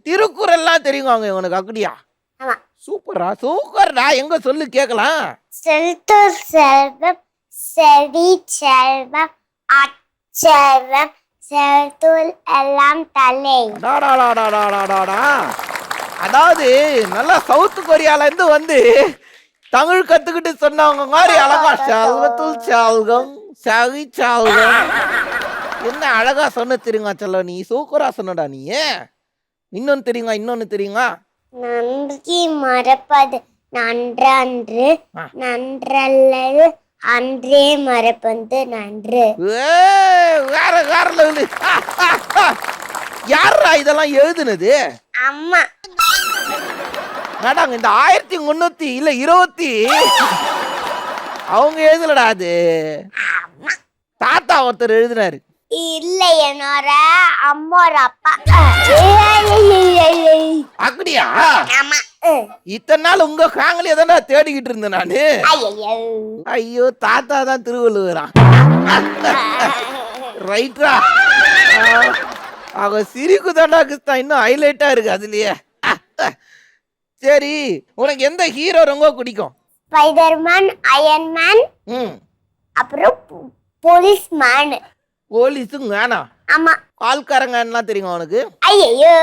திருக்குறள்லாம் தெரியுங்க இவனுக்கு அப்படியா? ஆமா. சூப்பர்டா எங்க சொல்லு கேட்கலாம். செல்தோர் செல்வம் செடி செல்வம் அச்செல்வம் செல்தோல் எல்லாம் தலை. அடாடாடாடாடாடாடா. அதாவது நல்லா சவுத் கொரியால இருந்து வந்து தமிழ் கத்துக்கிட்டு சொன்னவங்க மாதிரி அழகா செல்வத்துள் செல்வம் சகி செல்வம் என்ன அழகா சொன்ன தெரியுங்க செல்ல. நீ சூப்பரா சொன்னடா நீ. இன்னொன்னு தெரியுங்க நன்றி மறப்பது நன்றன்று நன்றல்லது அன்றே மறப்பது நன்று. வேற வேற லெவலு. யாரா இதெல்லாம் எழுதுனது? அம்மா. மேடாங்க இந்த 1320 அவங்க எழுதலடா அது. தாத்தா ஒருத்தர் எழுதினாரு. இல்ல என்னோட அம்மாவோட அப்பா. அப்படியா? ஆமா. இத்தனை நாள் உங்க ஃபேமிலியை தானே தேடிக்கிட்டு இருந்தேன் நானு. ஐயோ தாத்தா தான் திருவள்ளுவரா? ரைட்ரா. அவ சிரிக்கு தாண்டா கிருஷ்ணா இன்னும் ஹைலைட்டா இருக்கு அதுலயே. சரி உனக்கு எந்த ஹீரோ ரொம்ப பிடிக்கும்? ஸ்பைடர்மேன், அயன்மேன், அப்புறம் போலீஸ்மேன். போலீஸும் வேணாம். ஆமா. ஆள்காரங்கலாம் தெரியுமா உனக்கு? ஐயோ